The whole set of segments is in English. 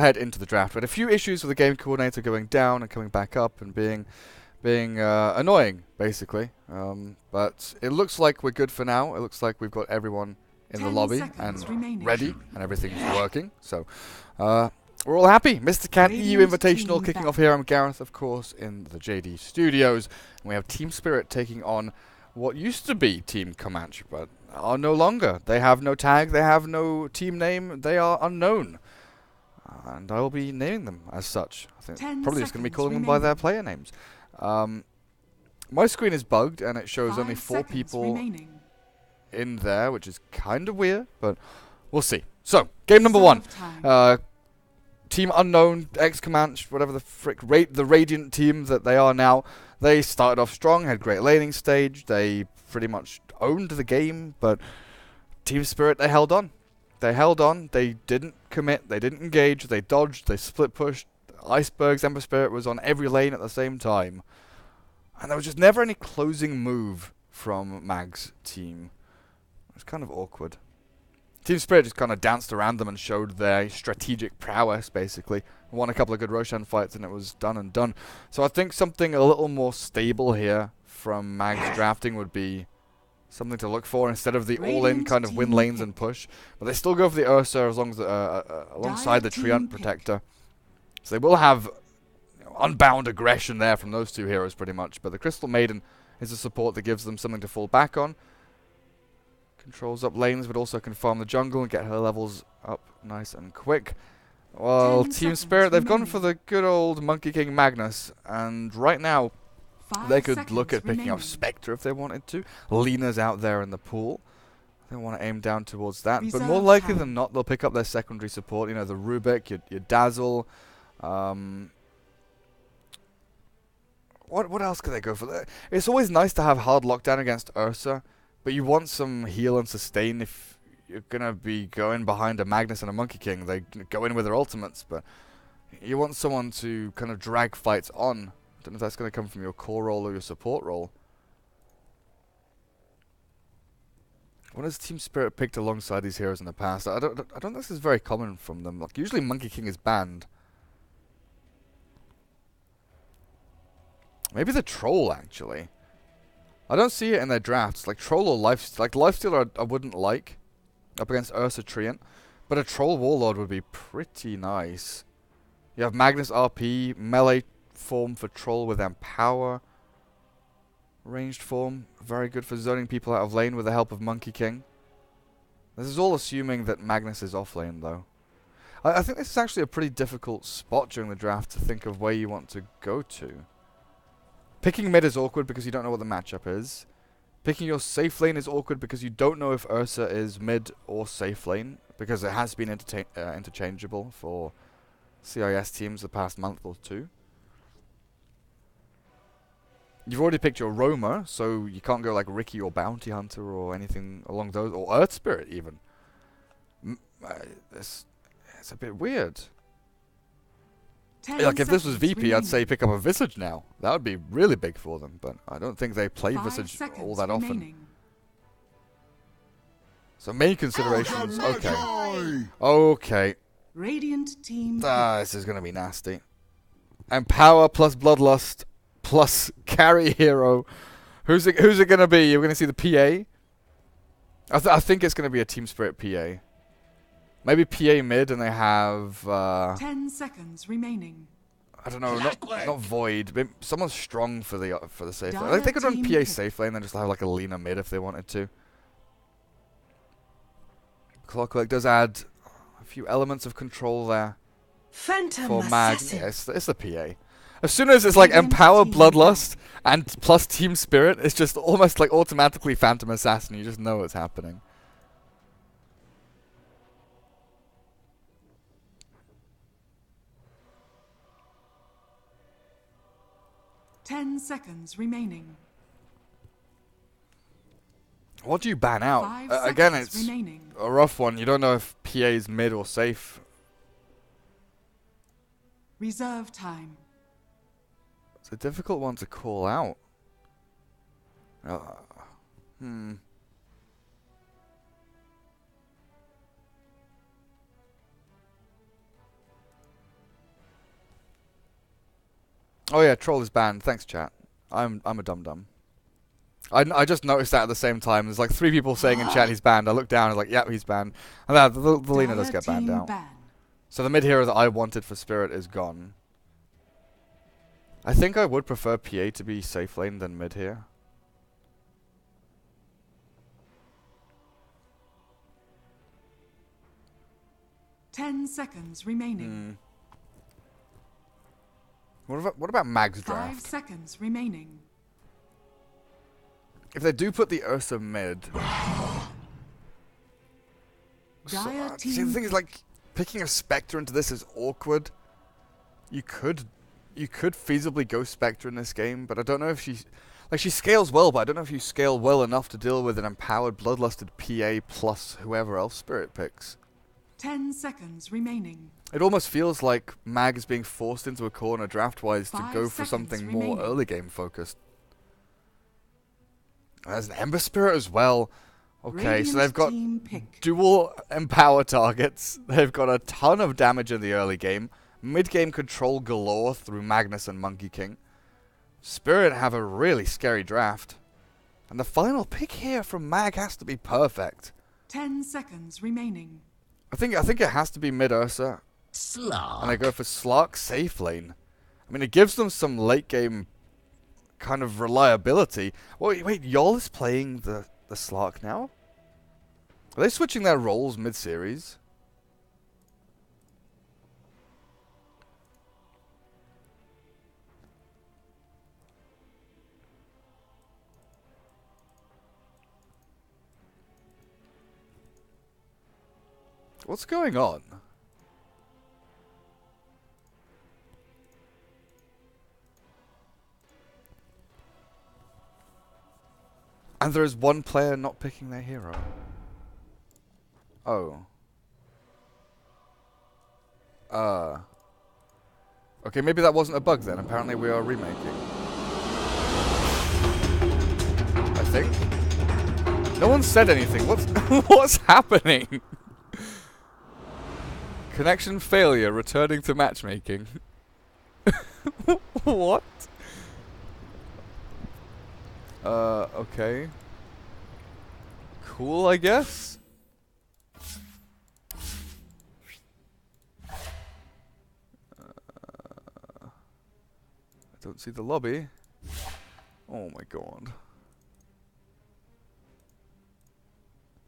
head into the draft. We had a few issues with the game coordinator going down and coming back up and being annoying, basically. But it looks like we're good for now. It looks like we've got everyone in the lobby and ready, and everything's working. So we're all happy. Mr. Cat EU Invitational kicking off here. I'm Gareth, of course, in the JD Studios. And we have Team Spirit taking on what used to be Team Comanche, but are no longer. They have no tag. They have no team name. They are unknown. And I will be naming them as such. I think probably just going to be calling them by their player names. My screen is bugged and it shows only 4 people in there, which is kind of weird, but we'll see. So, game number 1. Team Unknown, ex-Comanche, whatever the frick, the Radiant team that they are now. They started off strong, had great laning stage. They pretty much owned the game, but Team Spirit, they held on. They held on, they didn't commit, they didn't engage, they dodged, they split pushed. Iceberg's Ember Spirit was on every lane at the same time. And there was just never any closing move from Mag's team. It was kind of awkward. Team Spirit just kind of danced around them and showed their strategic prowess, basically. Won a couple of good Roshan fights and it was done and done. So I think something a little more stable here from Mag's drafting would be something to look for instead of the all-in kind of win lanes and push. But they still go for the Ursa as long as alongside the Treant Protector. So they will have unbound aggression there from those two heroes pretty much. But the Crystal Maiden is a support that gives them something to fall back on. Controls up lanes but also can farm the jungle and get her levels up nice and quick. Well, Team Spirit, they've gone for the good old Monkey King Magnus. And right now, they could look at picking up Spectre if they wanted to. Lena's out there in the pool. They want to aim down towards that. But more likely than not, they'll pick up their secondary support. You know, the Rubik, your Dazzle. What else could they go for? It's always nice to have hard lockdown against Ursa. But you want some heal and sustain if you're going to be going behind a Magnus and a Monkey King. They go in with their ultimates. But you want someone to kind of drag fights on. I don't know if that's going to come from your core role or your support role. What has Team Spirit picked alongside these heroes in the past? I don't think this is very common from them. Like usually Monkey King is banned. Maybe the Troll actually. I don't see it in their drafts. Like Troll or Lifestealer I wouldn't like up against Ursa Treant, but a Troll Warlord would be pretty nice. You have Magnus RP, melee form for Troll with Empower. Ranged form, very good for zoning people out of lane with the help of Monkey King. This is all assuming that Magnus is off lane though. I think this is actually a pretty difficult spot during the draft to think of where you want to go to. Picking mid is awkward because you don't know what the matchup is. Picking your safe lane is awkward because you don't know if Ursa is mid or safe lane, because it has been interchangeable for CIS teams the past month or two. You've already picked your roamer, so you can't go like Ricky or Bounty Hunter or anything along those, or Earth Spirit even. It's a bit weird. Like if this was VP, I'd say pick up a Visage now. That would be really big for them, but I don't think they play Visage all that often. So main considerations, okay. Okay. Radiant team. This is going to be nasty. Empower plus Bloodlust plus carry hero. Who's it going to be? You're going to see the PA? I think it's going to be a Team Spirit PA. Maybe PA mid and they have 10 seconds remaining. I don't know, not Void. Maybe someone strong for the safe lane. Like they could run PA safe lane and just have like a Lena mid if they wanted to. Clockwork does add a few elements of control there. Phantom for Mag. Yeah, it's the PA. As soon as it's like Empower, Bloodlust, and plus Team Spirit, it's just almost like automatically Phantom Assassin. You just know what's happening. Ten seconds remaining. What do you ban out? Again, it's a rough one. You don't know if PA is mid or safe. Reserve time. It's a difficult one to call out. Oh yeah, troll is banned. Thanks, chat. I'm a dum-dum. I just noticed that at the same time. There's like 3 people saying in chat he's banned. I looked down and I was like, yep, he's banned. And then the Lina does get banned out. So the mid hero that I wanted for Spirit is gone. I think I would prefer PA to be safe lane than mid here. Ten seconds remaining. What about Mag's draft? 5 seconds remaining. If they do put the Ursa mid, see, the thing is, like, picking a Spectre into this is awkward. You could feasibly go Spectre in this game, but I don't know if she scales well, but I don't know if you scale well enough to deal with an empowered, bloodlusted PA plus whoever else Spirit picks. 10 seconds remaining. It almost feels like Mag is being forced into a corner draft-wise to go for something more early game focused. There's an Ember Spirit as well. Okay, so they've got dual empower targets. They've got a ton of damage in the early game. Mid-game control galore through Magnus and Monkey King. Spirit have a really scary draft. And the final pick here from Mag has to be perfect. 10 seconds remaining. I think it has to be mid-Ursa. And I go for Slark safe lane. I mean, it gives them some late-game kind of reliability. Wait, Yol is playing the Slark now? Are they switching their roles mid-series? What's going on? And there is one player not picking their hero. Oh. Okay, maybe that wasn't a bug then. Apparently we are remaking. I think. No one said anything. What's happening? Connection failure, returning to matchmaking. What? Okay. Cool, I guess? I don't see the lobby. Oh my god.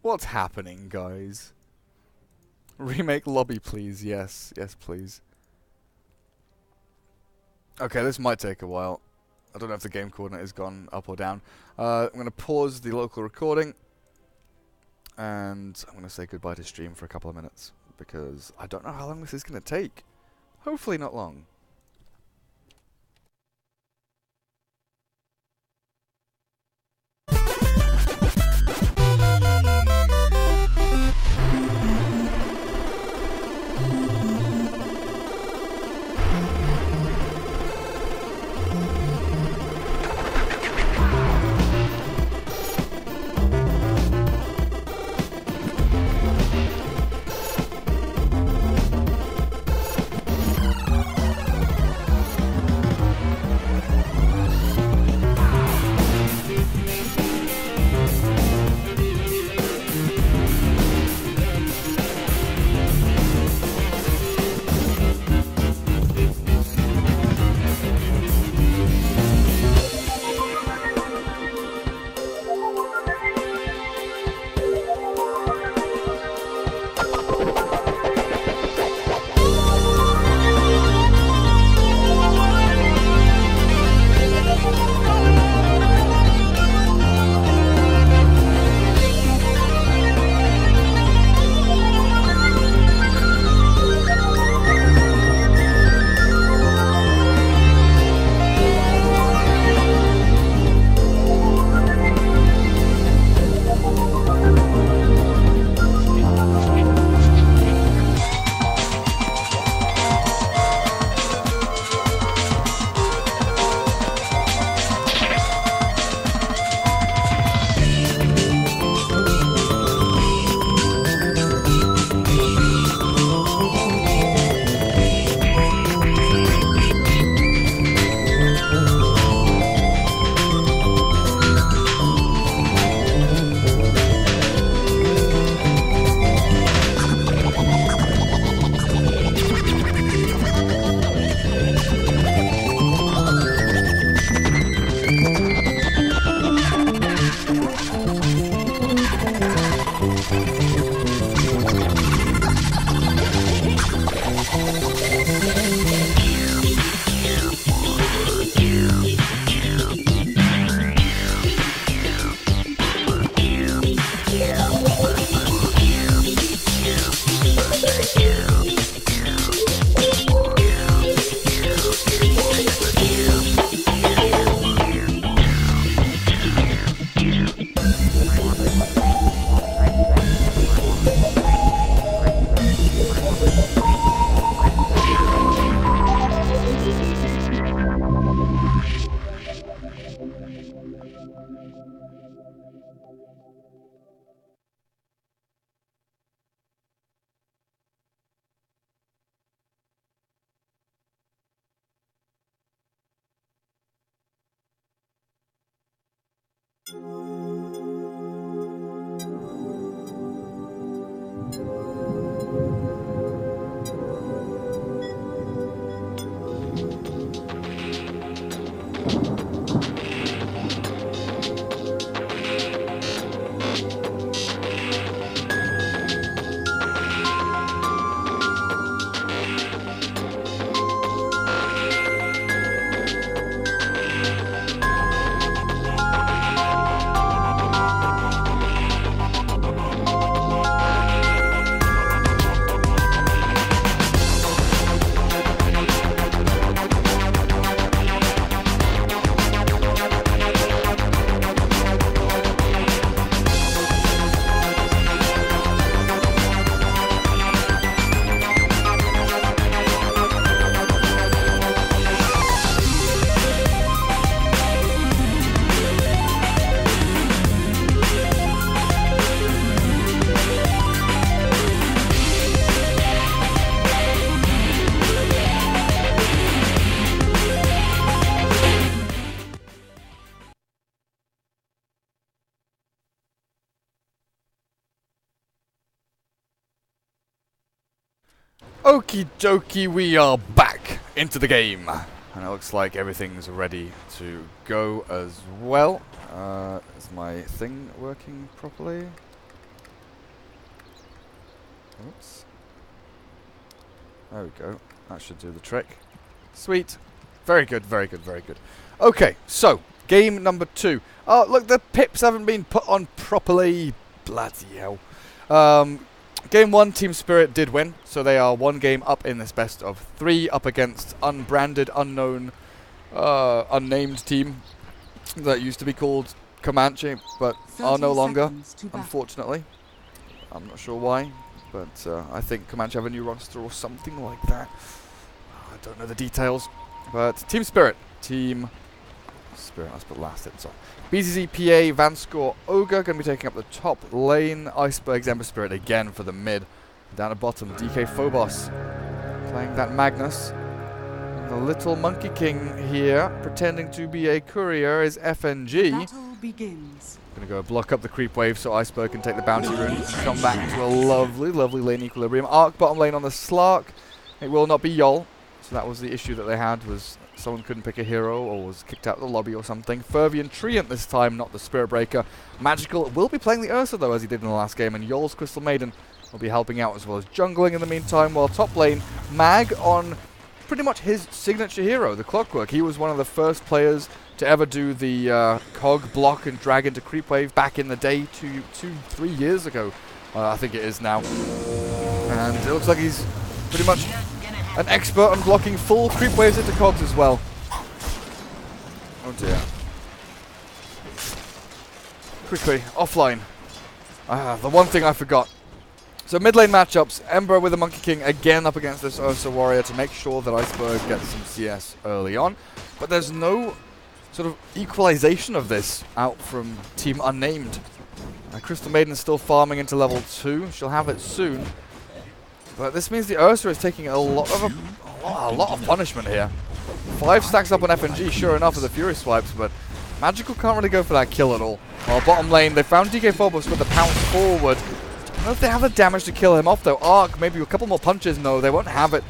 What's happening, guys? Remake lobby, please. Yes. Yes, please. Okay, this might take a while. I don't know if the game coordinate has gone up or down. I'm going to pause the local recording. And I'm going to say goodbye to stream for a couple of minutes. Because I don't know how long this is going to take. Hopefully not long. Okie dokie, we are back into the game. And it looks like everything's ready to go as well. Is my thing working properly? Oops. There we go. That should do the trick. Sweet. Very good, very good, very good. Okay, so, game number 2. Oh, look, the pips haven't been put on properly. Bloody hell. Game 1, Team Spirit did win, so they are 1 game up in this best of 3, up against unbranded, unknown, unnamed team that used to be called Comanche, but are no longer, unfortunately. I'm not sure why, but I think Comanche have a new roster or something like that. I don't know the details, but Team Spirit, let's put last hits on. BZZ, PA, Vanscore, Ogre going to be taking up the top lane. Icebergs, Ember Spirit again for the mid. Down at bottom, DK Phobos playing that Magnus. The little Monkey King here, pretending to be a courier, is FNG. Battle begins. Going to go block up the creep wave so Iceberg can take the bounty rune and come back to a lovely, lovely lane equilibrium. Arc bottom lane on the Slark. It will not be Yol. So that was the issue that they had, was someone couldn't pick a hero or was kicked out of the lobby or something. Fervian Treant this time, not the Spirit Breaker. Magical will be playing the Ursa though, as he did in the last game, and Yol's Crystal Maiden will be helping out as well as jungling in the meantime, while top lane, Mag on pretty much his signature hero, the Clockwork. He was one of the first players to ever do the cog block and drag into creep wave back in the day, 3 years ago, I think it is now. And it looks like he's pretty much an expert on blocking full creep waves into cogs as well. Oh dear. Quickly, offline. The one thing I forgot. So mid lane matchups, Ember with the Monkey King again up against this Ursa Warrior to make sure that Iceberg gets some CS early on. But there's no sort of equalization of this out from Team Unnamed. Crystal Maiden is still farming into level 2. She'll have it soon. But this means the Ursa is taking a lot of punishment here. 5 stacks up on FNG, sure enough, with the Fury swipes, but Magical can't really go for that kill at all. While bottom lane, they found DK Phobos with the pounce forward. I don't know if they have the damage to kill him off though. Arc, maybe a couple more punches. No, they won't have it.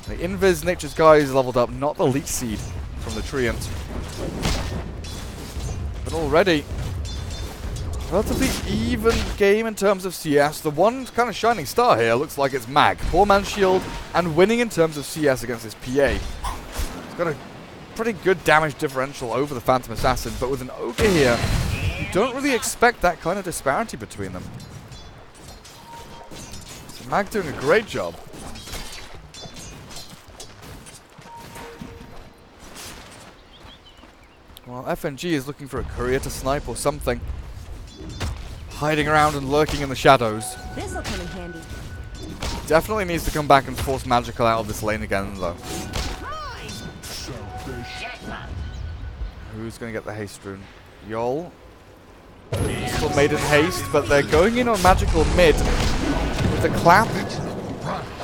The Invis Nature's Guy is leveled up, not the Leech Seed from the Treant. But already, relatively even game in terms of CS. The one kind of shining star here looks like it's Mag. Poor man's shield and winning in terms of CS against his PA. He's got a pretty good damage differential over the Phantom Assassin, but with an Ogre here, you don't really expect that kind of disparity between them. So Mag doing a great job. While FNG is looking for a courier to snipe or something. Hiding around and lurking in the shadows. This'll come in handy. Definitely needs to come back and force Magical out of this lane again, though. Who's going to get the haste rune? Yol. Still made in haste, but they're going in on Magical mid with the clap.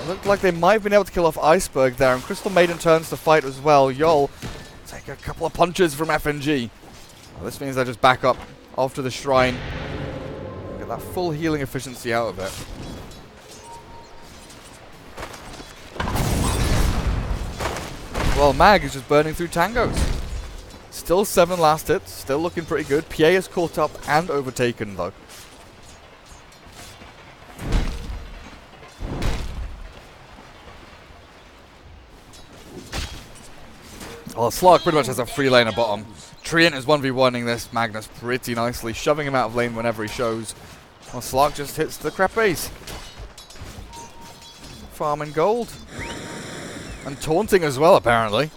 Looked like they might have been able to kill off Iceberg there, and Crystal Maiden turns to fight as well. Yol take a couple of punches from FNG. Well, this means they just back up after the shrine. Get that full healing efficiency out of it. Well, Mag is just burning through tangos. Still 7 last hits, still looking pretty good. PA is caught up and overtaken though. Well, Slark pretty much has a free lane at bottom. Treant is 1v1ing this Magnus pretty nicely, shoving him out of lane whenever he shows. Well, Slark just hits the crap base. Farming gold. And taunting as well, apparently.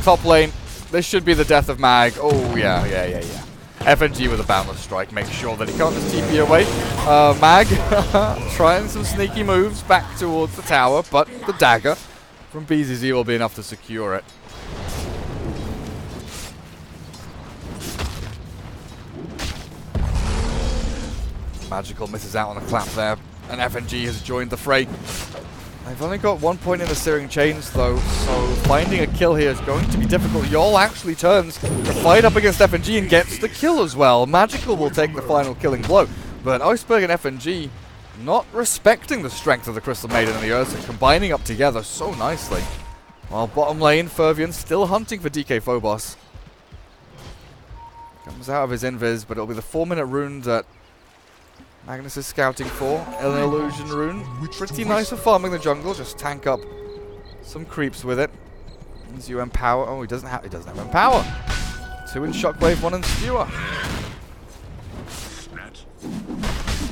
Top lane. This should be the death of Mag. Oh, yeah. FNG with a Boundless Strike. Make sure that he can't just TP away. Mag trying some sneaky moves back towards the tower, but the dagger from BZZ will be enough to secure it. Magical misses out on a clap there, and FNG has joined the fray. They've only got 1 point in the Searing Chains though, so finding a kill here is going to be difficult. Yol actually turns to fight up against FNG and gets the kill as well. Magical will take the final killing blow, but Iceberg and FNG not respecting the strength of the Crystal Maiden and the Ursa, combining up together so nicely. While bottom lane, Fervian still hunting for DK Phobos. Comes out of his invis, but it'll be the 4-minute rune that Magnus is scouting for. An illusion rune. Pretty nice for farming the jungle. Just tank up some creeps with it. As you empower. Oh, he doesn't have empower. 2 in Shockwave, 1 in Skewer.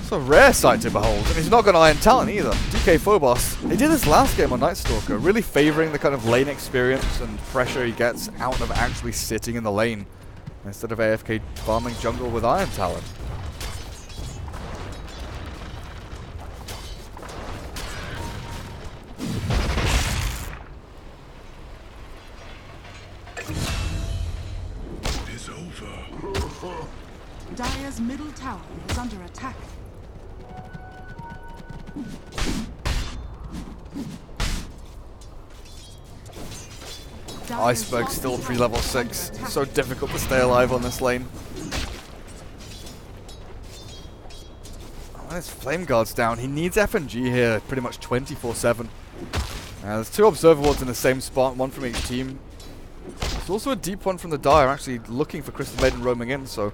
It's a rare sight to behold. And he's not got Iron Talent either. DK Phobos. He did this last game on Night Stalker, really favouring the kind of lane experience and pressure he gets out of actually sitting in the lane instead of AFK farming jungle with Iron Talent. Dire's middle tower is under attack. Iceberg still pre-level 6. So difficult to stay alive on this lane. Oh, his Flame Guard's down. He needs FNG here pretty much 24/7. There's 2 Observer Wards in the same spot, 1 from each team. There's also a deep one from the Dire actually looking for Crystal Maiden roaming in, so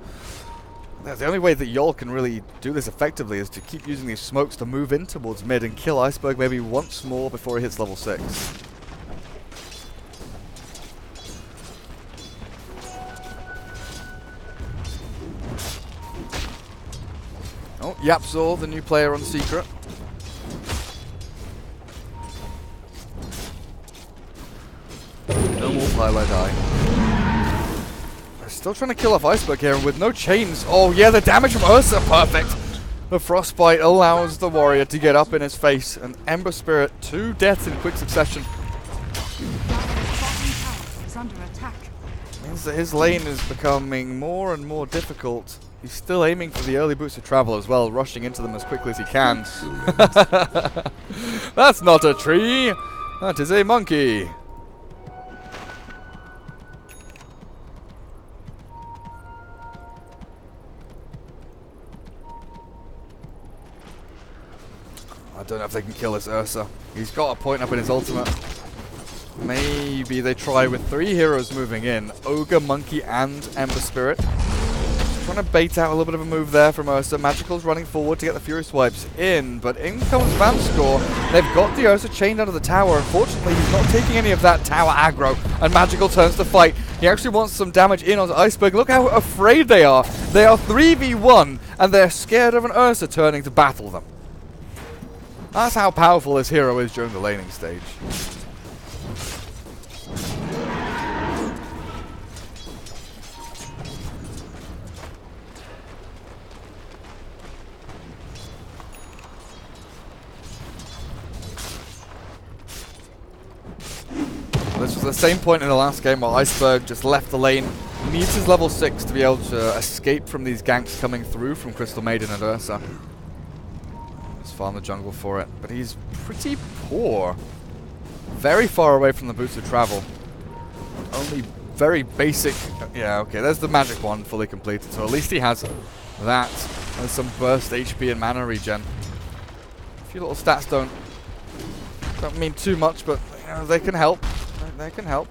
the only way that Yol can really do this effectively is to keep using these smokes to move in towards mid and kill Iceberg maybe once more before he hits level 6. Oh, Yapzor, the new player on Secret. No more Pylo die. They're still trying to kill off Iceberg here with no chains. Oh yeah, the damage from Ursa, perfect. The Frostbite allows the warrior to get up in his face. And Ember Spirit, 2 deaths in quick succession. Under attack. Means that his lane is becoming more and more difficult. He's still aiming for the early boots of travel as well, rushing into them as quickly as he can. That's not a tree! That is a monkey! I don't know if they can kill this Ursa. He's got a point up in his ultimate. Maybe they try with 3 heroes moving in. Ogre, Monkey, and Ember Spirit. Trying to bait out a little bit of a move there from Ursa. Magical's running forward to get the Fury Swipes in, but in comes Vanscore. They've got the Ursa chained out of the tower. Unfortunately, he's not taking any of that tower aggro, and Magical turns to fight. He actually wants some damage in onto Iceberg. Look how afraid they are. They are 3v1, and they're scared of an Ursa turning to battle them. That's how powerful this hero is during the laning stage. This was the same point in the last game where Iceberg just left the lane, needs his level 6 to be able to escape from these ganks coming through from Crystal Maiden and Ursa. Just farm the jungle for it, but he's pretty poor. Very far away from the boots of travel. Only very basic. Yeah, okay, there's the magic one fully completed. So at least he has that and some burst HP and mana regen. A few little stats don't mean too much, but you know, they can help. They can help.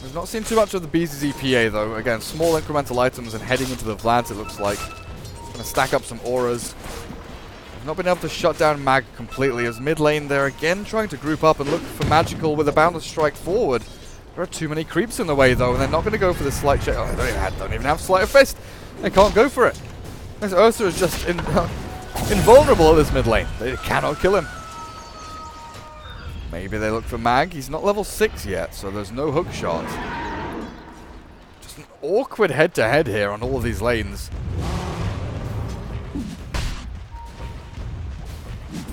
We've not seen too much of the BZZ PA though. Again, small incremental items and heading into the Vlads, it looks like. Gonna stack up some auras. We've not been able to shut down Mag completely, as mid lane they're again trying to group up and look for Magical with a boundless strike forward. There are too many creeps in the way though, and they're not going to go for the slight check. Oh, they don't even have Sleight of Fist. They can't go for it. This Ursa is just invulnerable at this mid lane. They cannot kill him. Maybe they look for Mag. He's not level 6 yet, so there's no hook shot. Just an awkward head-to-head here on all of these lanes.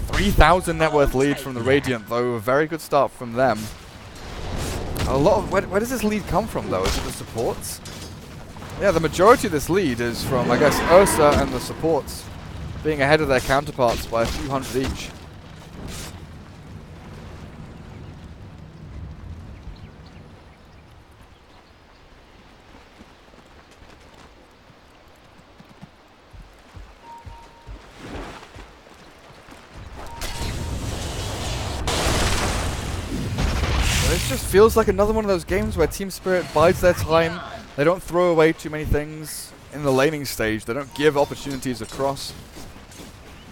3,000 net worth lead from the Radiant, though. A very good start from them. A lot of... Where does this lead come from, though? Is it the supports? Yeah, the majority of this lead is from, I guess, Ursa and the supports being ahead of their counterparts by a few hundred each. This just feels like another one of those games where Team Spirit bides their time. They don't throw away too many things in the laning stage. They don't give opportunities across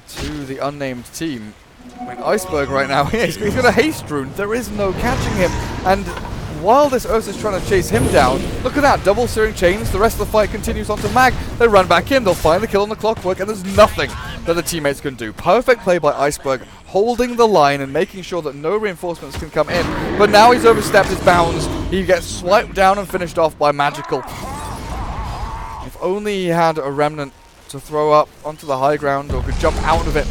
to the unnamed team. I mean, Iceberg right now, he's got a haste rune. There is no catching him. And while this Ursa's trying to chase him down, look at that, double searing chains. The rest of the fight continues onto Mag. They run back in, they'll find the kill on the clockwork, and there's nothing that the teammates can do. Perfect play by Iceberg, holding the line and making sure that no reinforcements can come in. But now he's overstepped his bounds. He gets swiped down and finished off by Magical. If only he had a remnant to throw up onto the high ground or could jump out of it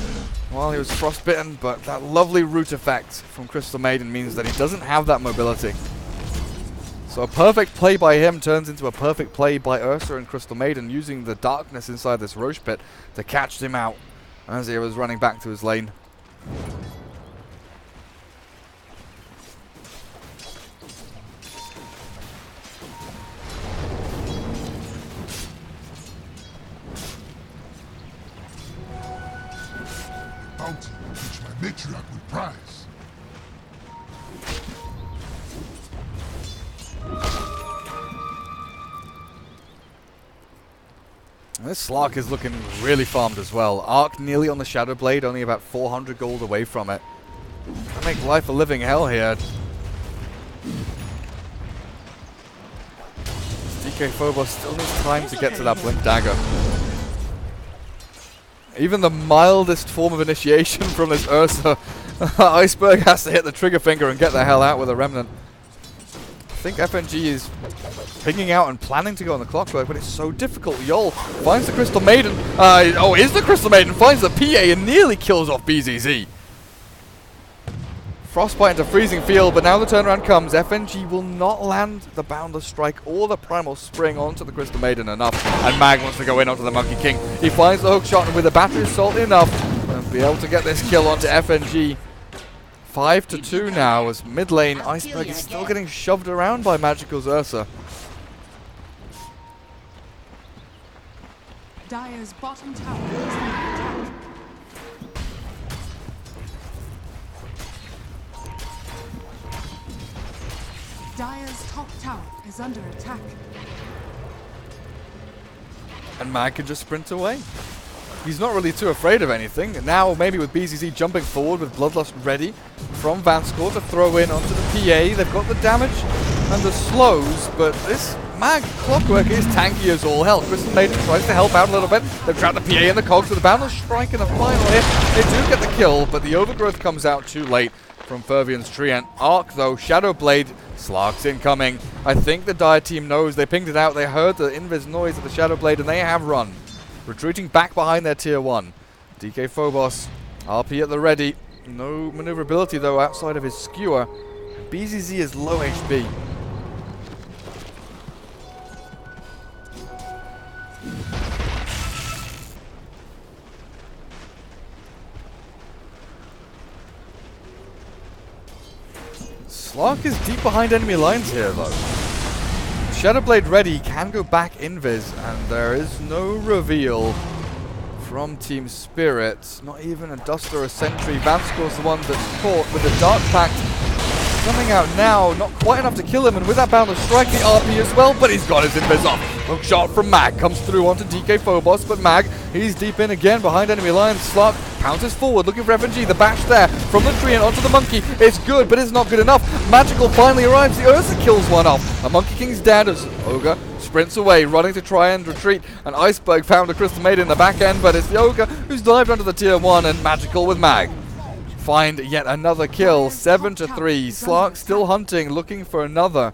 while he was frostbitten, but that lovely root effect from Crystal Maiden means that he doesn't have that mobility. So a perfect play by him turns into a perfect play by Ursa and Crystal Maiden, using the darkness inside this Roche pit to catch him out as he was running back to his lane. Bounty, which my matriarch would prize. This Slark is looking really farmed as well. Arc nearly on the Shadow Blade, only about 400 gold away from it. Make life a living hell here. DK Phobos still needs time to get to that Blink Dagger. Even the mildest form of initiation from this Ursa, Iceberg has to hit the trigger finger and get the hell out with a Remnant. I think FNG is pinging out and planning to go on the clockwork, but it's so difficult. Yol finds the Crystal Maiden. Is the Crystal Maiden, finds the PA and nearly kills off BZZ. Frostbite into Freezing Field, but now the turnaround comes. FNG will not land the Boundless Strike or the Primal Spring onto the Crystal Maiden enough, and Mag wants to go in onto the Monkey King. He finds the hook shot, and with a Battery Assault enough, and be able to get this kill onto FNG. 5-2 now, as mid lane Iceberg is still getting shoved around by Magical's Ursa. Dire's bottom tower is under attack. Dire's top tower is under attack. And Mag can just sprint away. He's not really too afraid of anything. And now maybe with BZZ jumping forward with Bloodlust ready from Vanscourt to throw in onto the PA. They've got the damage and the slows, but this Mag Clockwork is tanky as all hell. Crystal Maiden tries to help out a little bit. They've trapped the PA in the cogs with a Boundless Strike in the final hit. They do get the kill, but the Overgrowth comes out too late from Fervian's Treant. Arc though, Shadow Blade, Slark's incoming. I think the Dire team knows. They pinged it out. They heard the invis noise of the Shadow Blade and they have run. Retreating back behind their tier 1. DK Phobos, RP at the ready. No maneuverability though outside of his skewer. BZZ is low HP. Slark is deep behind enemy lines here though. Shadowblade ready, can go back invis, and there is no reveal from Team Spirit. Not even a Dust or a Sentry. Vanscore's the one that's caught with the Dark Pact coming out now. Not quite enough to kill him, and with that Boundless Strike, the RP as well, but he's got his invis off. Hook shot from Mag comes through onto DK Phobos, but Mag, he's deep in again behind enemy lines. Slark pounces forward, looking for FNG. The bash there from the tree and onto the Monkey. It's good, but it's not good enough. Magical finally arrives. The Ursa kills one off. A Monkey King's dead as Ogre sprints away, running to try and retreat. An Iceberg found a Crystal Maiden in the back end, but it's the Ogre who's dived onto the tier 1, and Magical with Mag find yet another kill. 7-3. Slark still hunting, looking for another.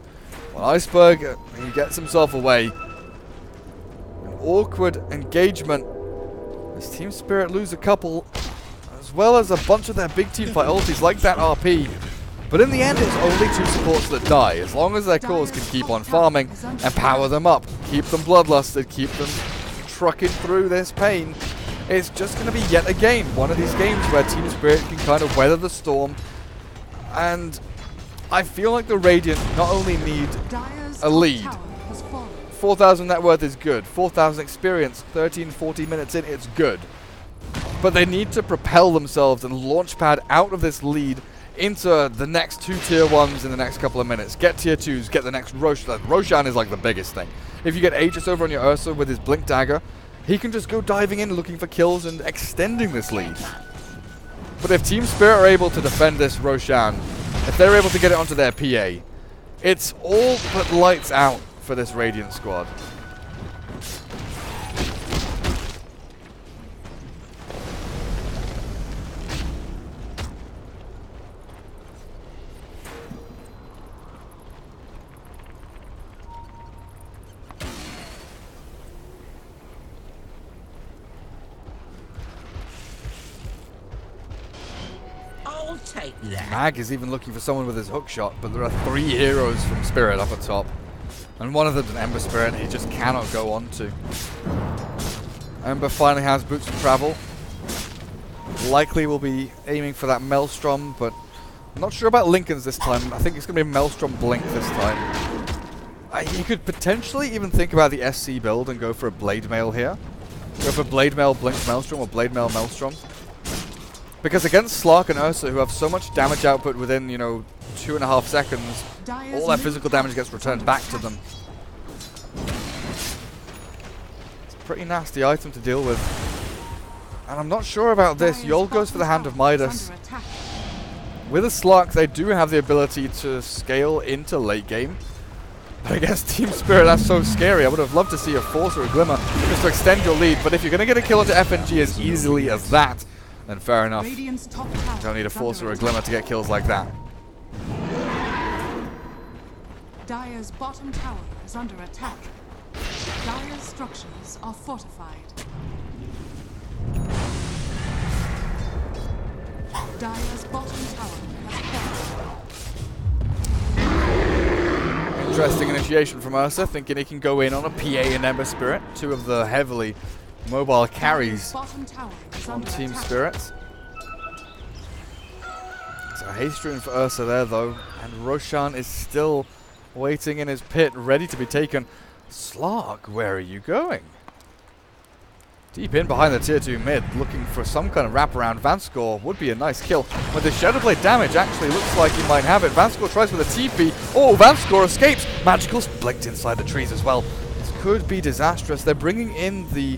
Well, Iceberg, he gets himself away. An awkward engagement as Team Spirit lose a couple, as well as a bunch of their big team fight ultis like that RP. But in the end, it's only 2 supports that die, as long as their cores can keep on farming and power them up, keep them bloodlusted, keep them trucking through this pain. It's just going to be yet again one of these games where Team Spirit can kind of weather the storm. And I feel like the Radiant not only need a lead. 4,000 net worth is good. 4,000 experience, 13-14 minutes in, it's good. But they need to propel themselves and launchpad out of this lead into the next 2 tier 1s in the next couple of minutes. Get tier 2s, get the next Roshan. Roshan is like the biggest thing. If you get Aegis over on your Ursa with his Blink Dagger, he can just go diving in, looking for kills and extending this lead. But if Team Spirit are able to defend this Roshan, if they're able to get it onto their PA, it's all but lights out for this Radiant squad. Take that. Mag is even looking for someone with his hook shot, but there are 3 heroes from Spirit up at top. And one of them's an Ember Spirit he just cannot go on to. Ember finally has boots of travel. Likely will be aiming for that Maelstrom, but I'm not sure about Lincoln's this time. I think it's going to be a Maelstrom Blink this time. He could potentially even think about the SC build and go for a Blade Mail here. Go for Blade Mail Blink Maelstrom or Blade Mail Maelstrom. Because against Slark and Ursa, who have so much damage output within, 2.5 seconds, all that physical damage gets returned back to them. It's a pretty nasty item to deal with. And I'm not sure about this. Yol goes for the Hand of Midas. With a Slark, they do have the ability to scale into late game. But against Team Spirit, that's so scary. I would have loved to see a Force or a Glimmer just to extend your lead. But if you're going to get a kill into FNG as easily as that, then fair enough. You don't need a Force or a Glimmer to get kills like that. Dire's bottom tower is under attack. Dire's structures are fortified. Dire's bottom tower has fallen. Interesting initiation from Ursa, thinking he can go in on a PA and Ember Spirit, 2 of the heavily mobile carries on Team Spirit. So a haste rune for Ursa there though, and Roshan is still waiting in his pit, ready to be taken. Slark, where are you going? Deep in behind the tier 2 mid, looking for some kind of wraparound. Vanscore would be a nice kill. With the Shadowblade damage, actually looks like he might have it. Vanscore tries with a TP. Oh, Vanscore escapes. Magical's blinked inside the trees as well. This could be disastrous. They're bringing in the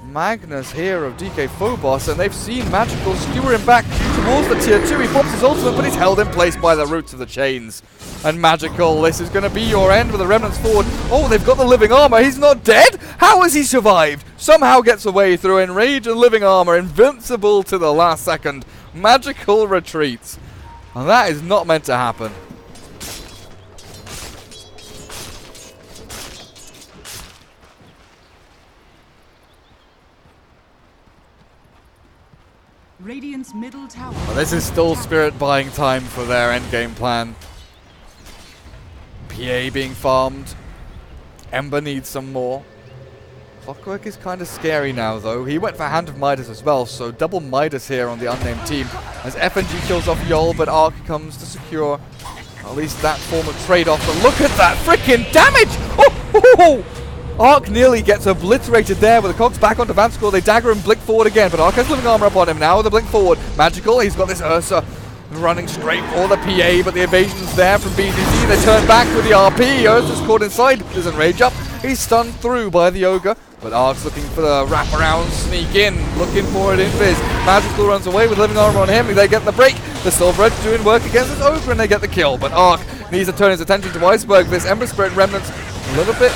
Magnus here of DK Phobos, and they've seen Magical skewer him back towards the tier 2. He pops his ultimate, but he's held in place by the roots of the chains. And Magical, this is going to be your end with the Remnants forward. Oh, they've got the living armor. He's not dead? How has he survived? Somehow gets away through Enrage and living armor, invincible to the last second. Magical retreats. And that is not meant to happen. Radiant's middle tower. Well, this is still Spirit buying time for their endgame plan. PA being farmed. Ember needs some more. Clockwork is kind of scary now, though. He went for Hand of Midas as well, so double Midas here on the unnamed team. As FNG kills off Yol, but Arc comes to secure At least that form of trade-off. But look at that freaking damage! Oh! Ark nearly gets obliterated there with the cogs back onto Vanscore. They dagger and blink forward again, but Ark has living armor up on him now with the blink forward. Magical, he's got this Ursa running straight for the PA, but the evasion's there from BZZ. They turn back with the RP. Ursa's caught inside, doesn't rage up. He's stunned through by the Ogre, but Ark's looking for the wraparound sneak in, looking for it in Viz. Magical runs away with living armor on him. They get the break. The Silver Edge doing work against this Ogre, and they get the kill. But Ark needs to turn his attention to Iceberg. This Ember Spirit Remnant's a little bit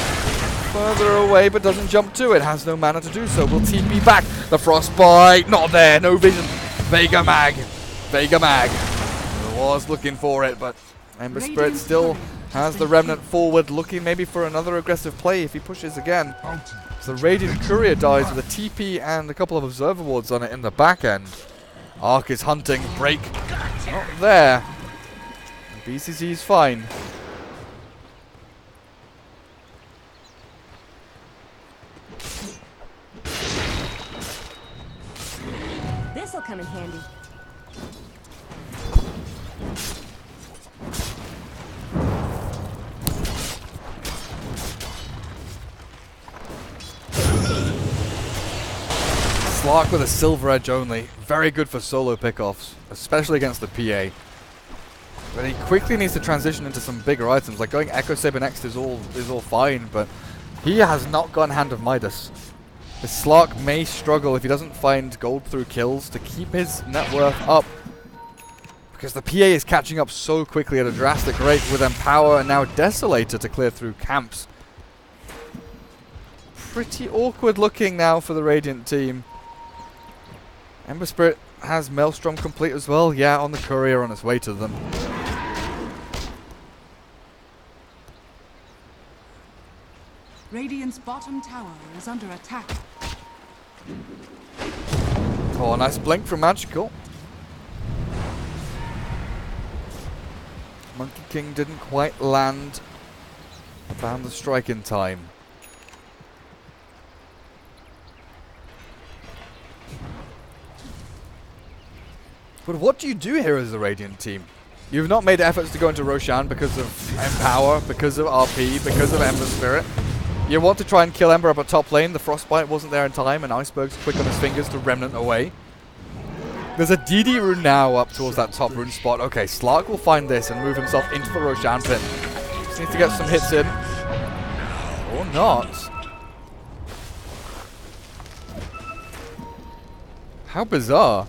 further away, but doesn't jump to it. Has no mana to do so. Will TP back. The Frostbite, not there. No vision. Vega Mag. Was looking for it, but Ember Spirit still has the Remnant forward, looking maybe for another aggressive play if he pushes again. So the Radiant Courier dies with a TP and a couple of Observer Wards on it in the back end. Ark is hunting. Break. Not there. BCC is fine. This'll come in handy. Slark with a Silver Edge only. Very good for solo pickoffs, especially against the PA. But he quickly needs to transition into some bigger items. Like going Echo Saber next is all fine, but he has not got Hand of Midas. The Slark may struggle if he doesn't find gold through kills to keep his net worth up, because the PA is catching up so quickly at a drastic rate with Empower and now Desolator to clear through camps. Pretty awkward looking now for the Radiant team. Ember Spirit has Maelstrom complete as well. Yeah, on the Courier on its way to them. Radiant's bottom tower is under attack. Oh, nice blink from Magical. Monkey King didn't quite land. Found the strike in time. But what do you do here as a Radiant team? You've not made efforts to go into Roshan because of Empower, because of RP, because of Ember Spirit. You want to try and kill Ember up at top lane. The Frostbite wasn't there in time, and Iceberg's quick on his fingers to Remnant away. There's a DD rune now up towards that top rune spot. Okay, Slark will find this and move himself into the Roshan pit. Just needs to get some hits in. Or not. How bizarre.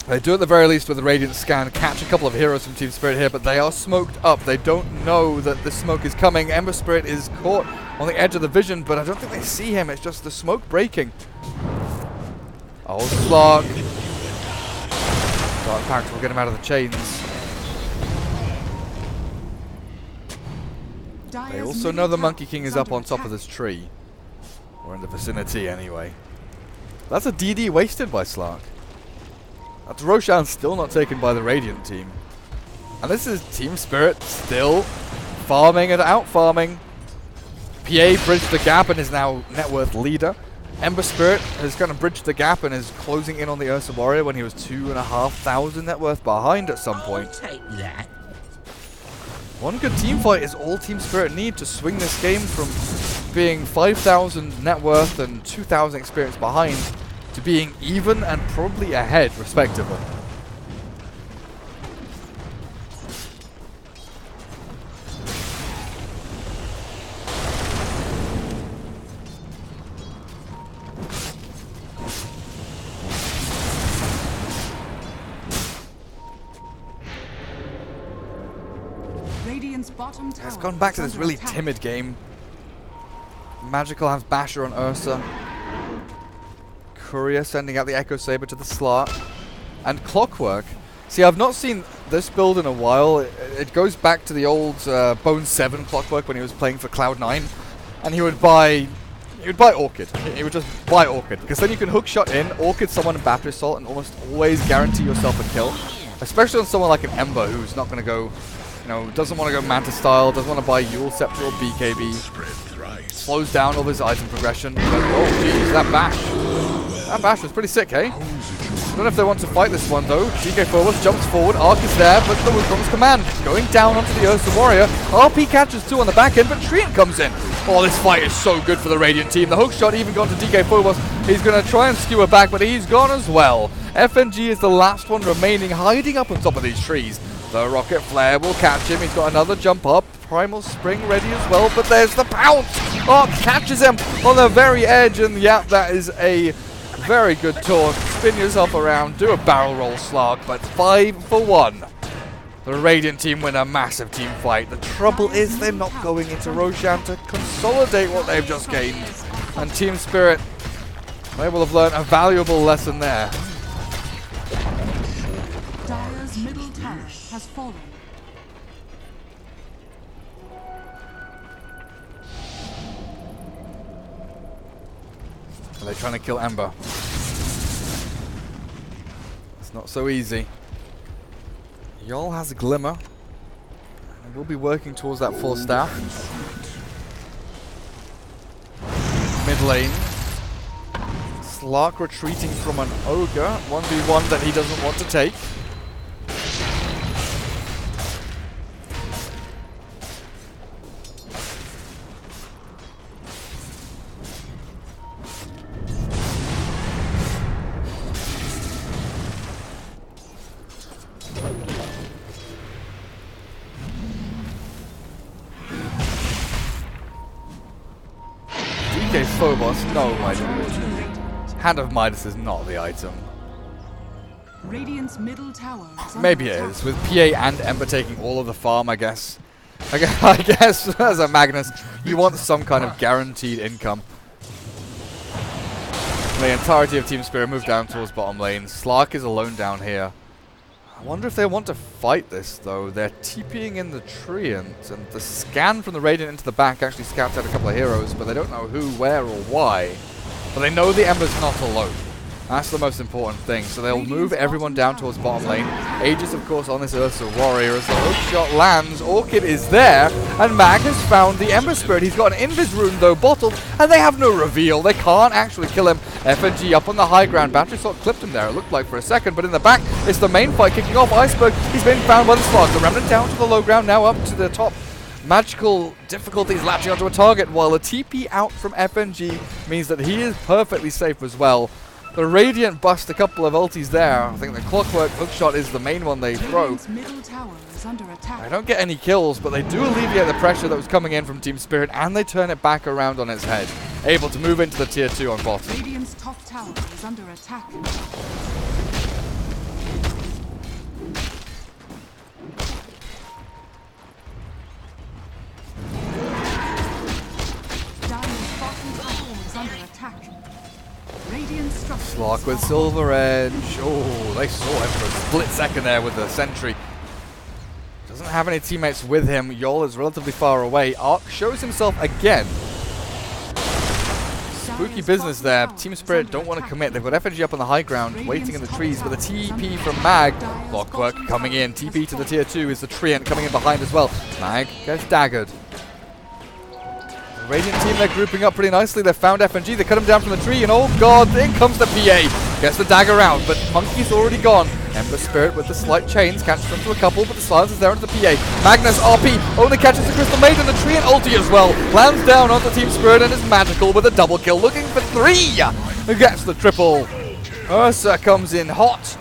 They do at the very least with the Radiant Scan catch a couple of heroes from Team Spirit here, but they are smoked up. They don't know that the smoke is coming. Ember Spirit is caught on the edge of the vision, but I don't think they see him. It's just the smoke breaking. Oh, Slark. Dark Pact will get him out of the chains. They also know the Monkey King is up on top of this tree. Or in the vicinity anyway. That's a DD wasted by Slark. That's Roshan still not taken by the Radiant team. And this is Team Spirit still farming and out-farming. PA bridged the gap and is now net worth leader. Ember Spirit has kind of bridged the gap and is closing in on the Ursa Warrior when he was 2,500 net worth behind at some point. I'll take that. One good team fight is all Team Spirit need to swing this game from being 5,000 net worth and 2,000 experience behind to being even and probably ahead, respectively. Radiant's bottom tower. It's gone back to is this under really attack. timid game. Magical has Basher on Ursa. Courier sending out the Echo Saber to the Slark. And Clockwork. See, I've not seen this build in a while. It goes back to the old Bone 7 Clockwork when he was playing for Cloud9. And he would buy Orchid. He would just buy Orchid. Because then you can hook shot in, Orchid someone in Battery Assault, and almost always guarantee yourself a kill. Especially on someone like an Ember who's not going to go, you know, doesn't want to go Manta style, doesn't want to buy Yule Scepter or BKB. Slows down all his item progression. But, oh, jeez, that bash. That bash was pretty sick, hey? I don't know if they want to fight this one though. DK Phobos jumps forward, Arc is there, but the comes Command. Going down onto the Ursa Warrior. RP catches 2 on the back end, but Treant comes in. Oh, this fight is so good for the Radiant team. The hook shot even got to DK Phobos. He's going to try and skewer back, but he's gone as well. FNG is the last one remaining, hiding up on top of these trees. The rocket flare will catch him. He's got another jump up. Primal Spring ready as well, but there's the pounce. Arc catches him on the very edge, and yeah, that is a very good taunt. Spin yourself around, do a barrel roll slog, but 5 for 1. The Radiant team win a massive team fight. The trouble is they're not going into Roshan to consolidate what they've just gained. And Team Spirit, they will have learned a valuable lesson there. Dire's middle tower has fallen. Are they trying to kill Ember? It's not so easy. Yol has a glimmer. And we'll be working towards that full staff. Mid lane. Slark retreating from an ogre. 1v1 that he doesn't want to take. DK Phobos, no my lord. Hand of Midas is not the item. Radiant's middle tower is Maybe it is, with PA and Ember taking all of the farm, I guess. I guess as a Magnus, you want some kind of guaranteed income. The entirety of Team Spirit moved down towards bottom lane. Slark is alone down here. I wonder if they want to fight this, though. They're TPing in the Treant, and the scan from the Radiant into the back actually scouts out a couple of heroes, but they don't know who, where, or why. But they know the Ember's not alone. That's the most important thing. So they'll move everyone down towards bottom lane. Aegis, of course, on this Ursa Warrior. As the hook shot lands, Orchid is there, and Mag has found the Ember Spirit. He's got an Invis rune, though, bottled, and they have no reveal. They can't actually kill him. FNG up on the high ground. Battery Slot clipped him there, it looked like, for a second, but in the back, it's the main fight kicking off. Iceberg, he's been found by the Slark. The Remnant down to the low ground, now up to the top. Magical difficulties latching onto a target, while a TP out from FNG means that he is perfectly safe as well. The Radiant bust a couple of ultis there. I think the Clockwork hookshot is the main one they throw. middle tower is under attack. They don't get any kills, but they do alleviate the pressure that was coming in from Team Spirit, and they turn it back around on its head. Able to move into the tier 2 on bottom. Radiant's top tower is under attack. Dire's bottom tower is under attack. Radiant structures. Slark with Silver Edge. Oh, they saw him for a split second there with the sentry. Doesn't have any teammates with him. Yol is relatively far away. Arc shows himself again. Spooky business there. Team Spirit don't want to commit. They've got FNG up on the high ground, waiting in the trees, but the TP from Mag. Clockwork coming in. TP to the tier 2 is the Treant coming in behind as well. Mag gets daggered. Radiant team, they're grouping up pretty nicely. They found FNG, they cut him down from the tree, and oh god, in comes the PA. Gets the dagger out, but Monkey's already gone. Ember Spirit with the slight chains, catches them to a couple, but the silence is there onto the PA. Magnus RP only catches the Crystal Maiden, the tree and ulti as well. Lands down onto Team Spirit and is magical with a double kill, looking for 3. Who gets the triple. Ursa comes in hot.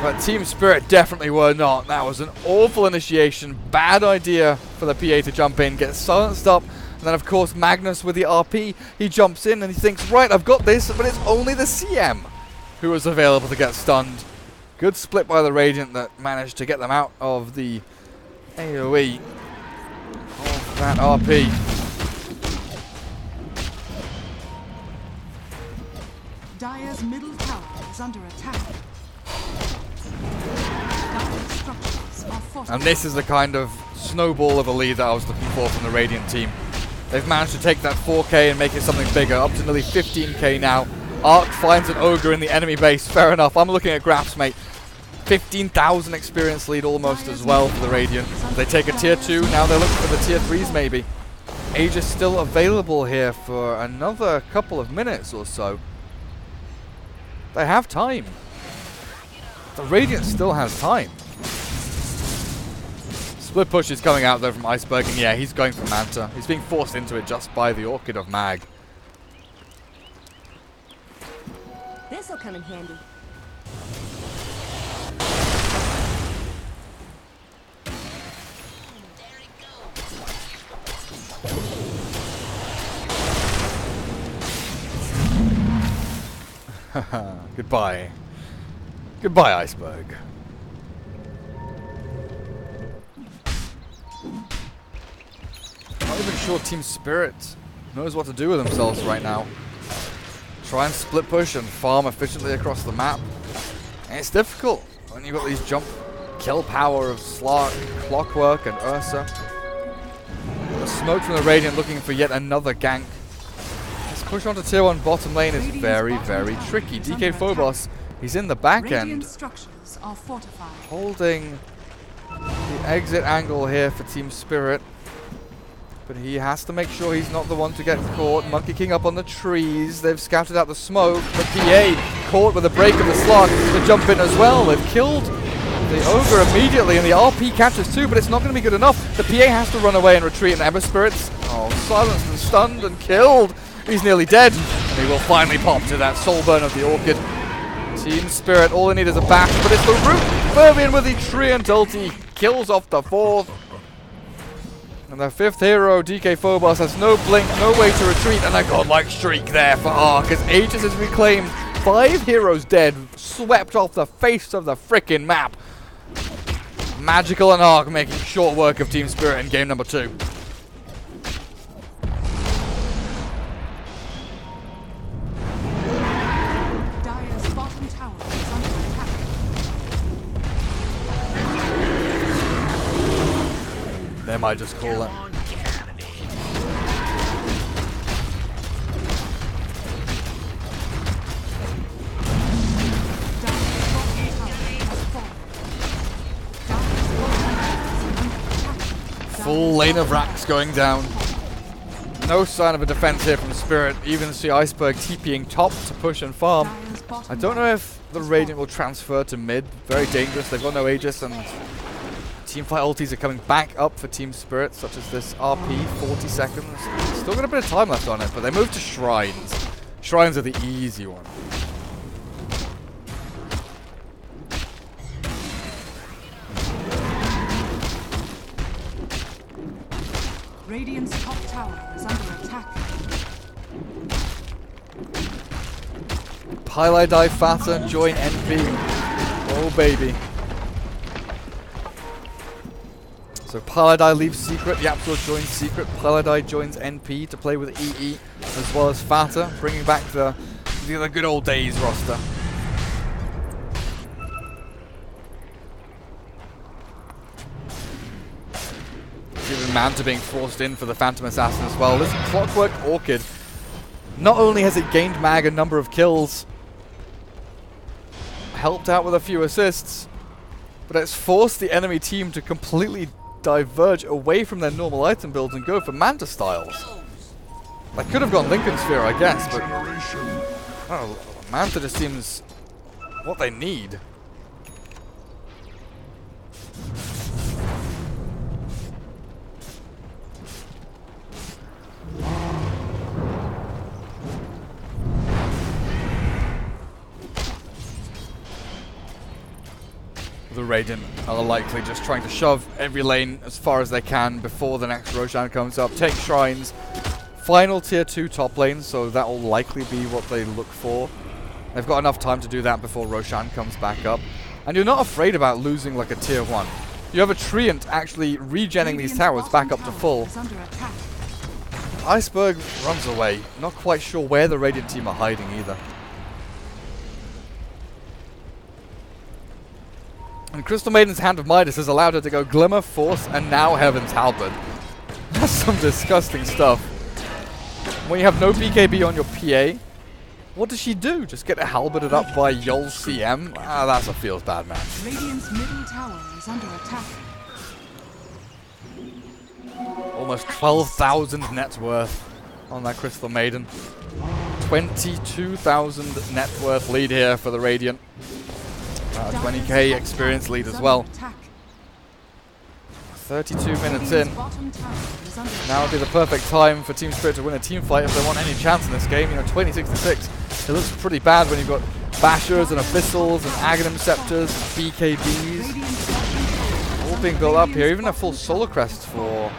But Team Spirit definitely were not. That was an awful initiation. Bad idea for the PA to jump in, get silenced up. And then, of course, Magnus with the RP, he jumps in and he thinks, right, I've got this, but it's only the CM who was available to get stunned. Good split by the Radiant that managed to get them out of the AoE of that RP. Dire's middle tower is under attack. Dire's structures are fortified. And this is the kind of snowball of a lead that I was looking for from the Radiant team. They've managed to take that 4k and make it something bigger, up to nearly 15k now. Arc finds an ogre in the enemy base, fair enough. I'm looking at graphs, mate. 15,000 experience lead almost as well for the Radiant. They take a tier 2, now they're looking for the tier 3s maybe. Aegis still available here for another couple of minutes or so. They have time. The Radiant still has time. Split push is coming out though from Iceberg, and yeah, he's going for Manta. He's being forced into it just by the Orchid of Mag. This'll come in handy. Goodbye. Goodbye, Iceberg. Not even sure Team Spirit knows what to do with themselves right now. Try and split push and farm efficiently across the map. And it's difficult when you've got these jump kill power of Slark, Clockwork, and Ursa. The smoke from the Radiant looking for yet another gank. This push onto tier 1 bottom lane is very, very tricky. DK Phobos, he's in the back end. Structures are fortified. Holding the exit angle here for Team Spirit. But he has to make sure he's not the one to get caught. Monkey King up on the trees. They've scouted out the smoke. The PA caught with a break of the slot to jump in as well. They've killed the Ogre immediately, and the RP catches too, but it's not going to be good enough. The PA has to run away and retreat, and Ember Spirits, silenced and stunned and killed. He's nearly dead, and he will finally pop to that soul burn of the Orchid. Team Spirit, all they need is a bash, but it's the root. Fervian with the Treant ulti kills off the 4th. And the 5th hero, DK Phobos, has no blink, no way to retreat, and a godlike streak there for Ark as Aegis has reclaimed 5 heroes dead, swept off the face of the frickin' map. Magical and Ark making short work of Team Spirit in game number 2. Dire's bottom tower is under attack. They might just call it. Full lane of racks going down. No sign of a defense here from Spirit. Even see Iceberg TPing top to push and farm. I don't know if the Radiant will transfer to mid. Very dangerous. They've got no Aegis, and teamfight ultis are coming back up for Team Spirit, such as this RP, 40 seconds. Still got a bit of time left on it, but they move to Shrines. Shrines are the easy one. Radiant's top tower is under attack. Pylai die faster and join NP. Oh baby. So Pylai leaves Secret, Yapzor joins Secret, Pylai joins NP to play with EE as well as Fata, bringing back the good old days roster. Even Manta being forced in for the Phantom Assassin as well. This Clockwork Orchid, not only has it gained Mag a number of kills, helped out with a few assists, but it's forced the enemy team to completely diverge away from their normal item builds and go for Manta styles. They could have gone Lincoln Sphere, I guess, but oh, Manta just seems what they need. The Radiant are likely just trying to shove every lane as far as they can before the next Roshan comes up. Take Shrines. Final tier 2 top lane, so that will likely be what they look for. They've got enough time to do that before Roshan comes back up. And you're not afraid about losing like a tier 1. You have a Treant actually regenning these towers back up to full. Iceberg runs away. Not quite sure where the Radiant team are hiding either. And Crystal Maiden's Hand of Midas has allowed her to go Glimmer, Force, and now Heaven's Halberd. That's some disgusting stuff. When you have no BKB on your PA, what does she do? Just get halberded up by Yol CM? Ah, that's a feels bad match. Radiant's middle tower is under attack. Almost 12,000 net worth on that Crystal Maiden. 22,000 net worth lead here for the Radiant. About a 20k experience lead as well. 32 minutes in. Now would be the perfect time for Team Spirit to win a team fight if they want any chance in this game. You know, 26-6. It looks pretty bad when you've got Bashers and Abyssals and Aghanim Scepters, BKBs, all being built up here. Even a full Solar Crest for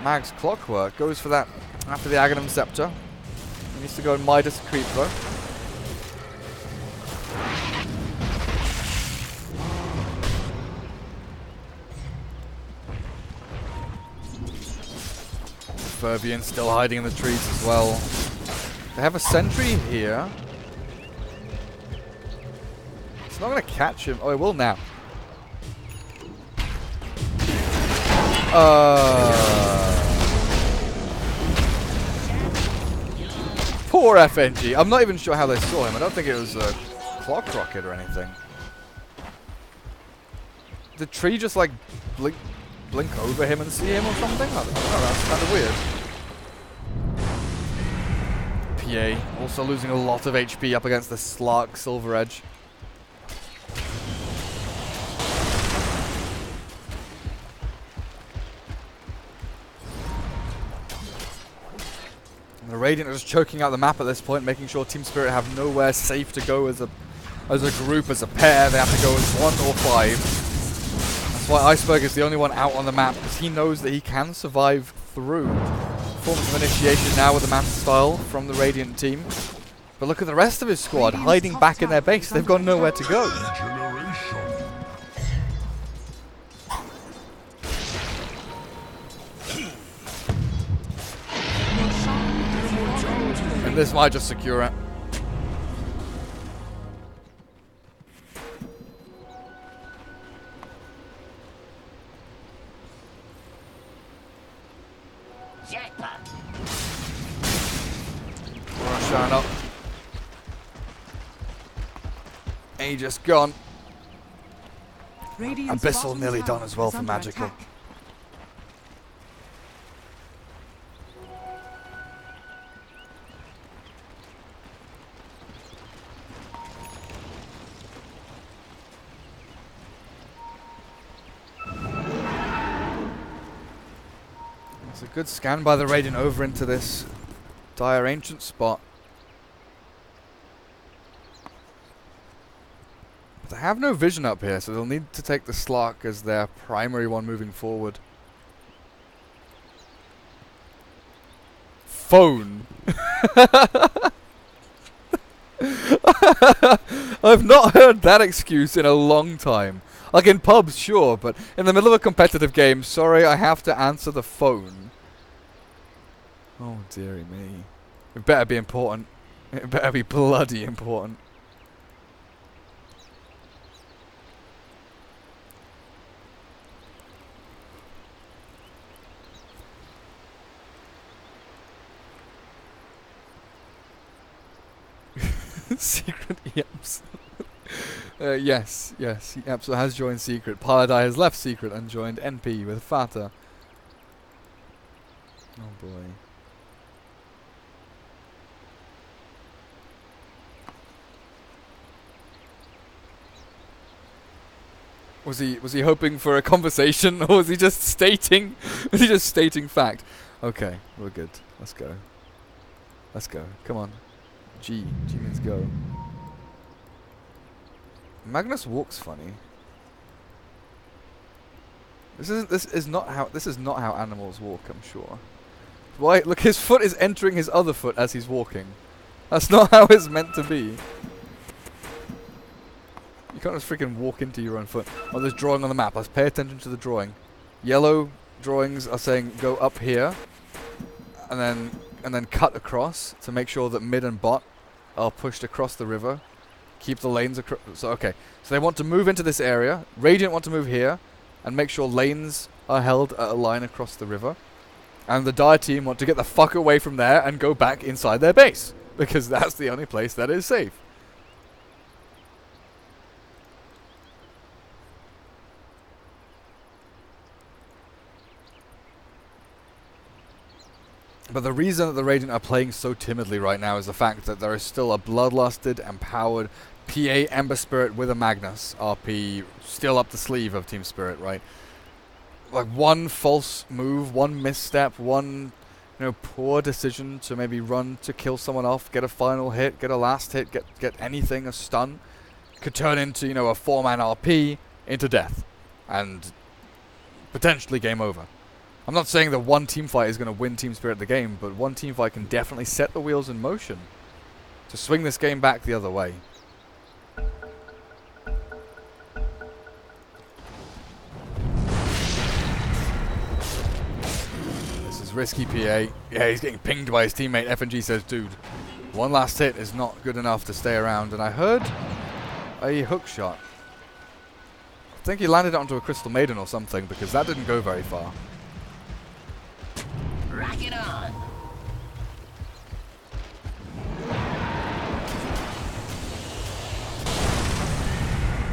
Mag's Clockwork goes for that after the Aghanim Scepter. He needs to go in Midas Creep though. Fervian still hiding in the trees as well. They have a sentry here. It's not going to catch him. Oh, it will now. Poor FNG. I'm not even sure how they saw him. I don't think it was a clock rocket or anything. Did Tree just like blink over him and see him or something? I don't know. That's kind of weird. PA also losing a lot of HP up against the Slark Silver Edge. And the Radiant are just choking out the map at this point, making sure Team Spirit have nowhere safe to go as a group, as a pair. They have to go as 1 or 5. That's why Iceberg is the only one out on the map, because he knows that he can survive through. Forms of initiation now with the Manta style from the Radiant team. But look at the rest of his squad hiding back in their base. They've got nowhere to go. And this might just secure it. Shine up. Aegis gone. Abyssal nearly done as well for Magical. It's a good scan by the Radiant over into this Dire Ancient spot. But they have no vision up here, so they'll need to take the Slark as their primary one moving forward. Phone. I've not heard that excuse in a long time. Like in pubs, sure, but in the middle of a competitive game, sorry, I have to answer the phone. Oh, dearie me. It better be important. It better be bloody important. Secret Yaps. Yes, Yaps has joined Secret. Paladai has left Secret and joined NP with Fata. Oh boy. Was he hoping for a conversation, or was he just stating fact? Okay, we're good. Let's go. Let's go. Come on. G means go. Magnus walks funny. This is not how animals walk, I'm sure. Why? Look, his foot is entering his other foot as he's walking. That's not how it's meant to be. You can't just freaking walk into your own foot. Oh, there's drawing on the map. Let's pay attention to the drawing. Yellow drawings are saying go up here, and then cut across to make sure that mid and bot are pushed across the river. Keep the lanes across. So okay, so they want to move into this area. Radiant want to move here, and make sure lanes are held at a line across the river. And the Dire team want to get the fuck away from there and go back inside their base, because that's the only place that is safe. But the reason that the Radiant are playing so timidly right now is the fact that there is still a bloodlusted, empowered PA Ember Spirit with a Magnus RP still up the sleeve of Team Spirit, right? Like one false move, one misstep, one poor decision to maybe run to kill someone off, get a final hit, get a last hit, get anything, a stun, could turn into, a 4-man RP into death. And potentially game over. I'm not saying that one team fight is going to win Team Spirit the game, but one team fight can definitely set the wheels in motion to swing this game back the other way. This is risky, PA. Yeah, he's getting pinged by his teammate. FNG says, dude, one last hit is not good enough to stay around. And I heard a hook shot. I think he landed it onto a Crystal Maiden or something, because that didn't go very far. Rock it on.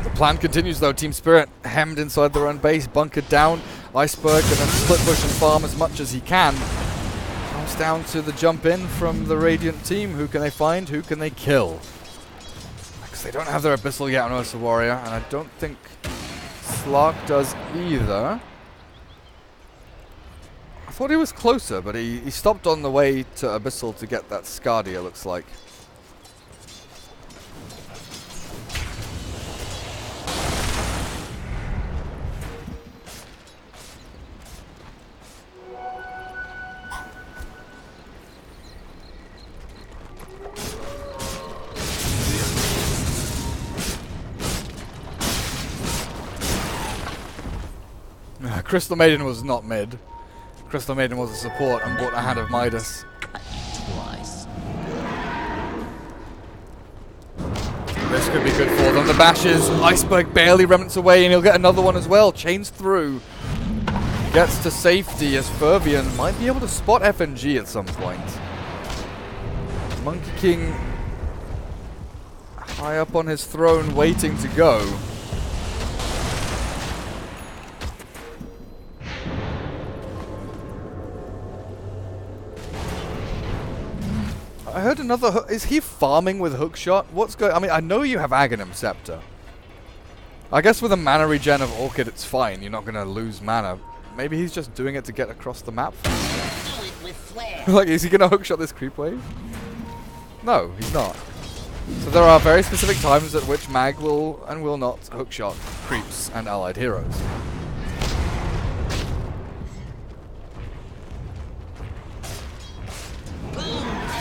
The plan continues though. Team Spirit hemmed inside their own base, bunkered down. Iceberg gonna split push and farm as much as he can. Comes down to the jump in from the Radiant team. Who can they find? Who can they kill? Because they don't have their Abyssal yet on Ursa Warrior, and I don't think Slark does either. I thought he was closer, but he stopped on the way to Abyssal to get that Scardia, it looks like. Crystal Maiden was not mid. Crystal Maiden was a support and bought a Hand of Midas. Twice. This could be good for them. The bashes. Iceberg barely remnants away, and he'll get another one as well. Chains through. Gets to safety as Fervian might be able to spot FNG at some point. Monkey King high up on his throne waiting to go. I heard another is he farming with hookshot? What's going? I mean, I know you have Aghanim Scepter. I guess with a mana regen of Orchid, it's fine. You're not going to lose mana. Maybe he's just doing it to get across the map. Do it with flair. Like, is he going to hookshot this creep wave? No, he's not. So there are very specific times at which Mag will and will not hookshot creeps and allied heroes.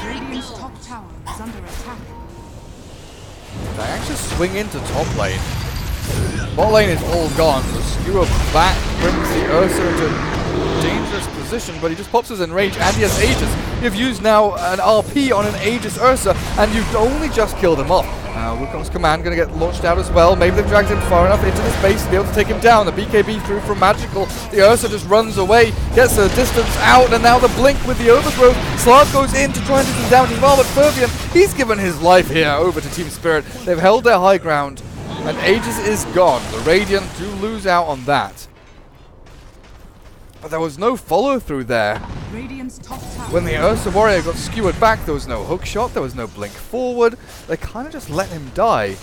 Radiant's top tower is under attack. They actually swing into top lane. Bot lane is all gone. The skewer back brings the Ursa into a dangerous position, but he just pops his enrage and he has Aegis. You've used now an RP on an Aegis Ursa, and you've only just killed him off. Wukong's command going to get launched out as well. Maybe they've dragged him far enough into the space to be able to take him down. The BKB through from Magical. The Ursa just runs away, gets the distance out, and now the Blink with the overgrowth. Slark goes in to try and do some damage as well, but Fervian, he's given his life here over to Team Spirit. They've held their high ground, and Aegis is gone. The Radiant do lose out on that. But there was no follow-through there. Radiant's top tower. When the Ursa Warrior got skewered back, there was no hook shot, there was no blink forward. They kind of just let him die.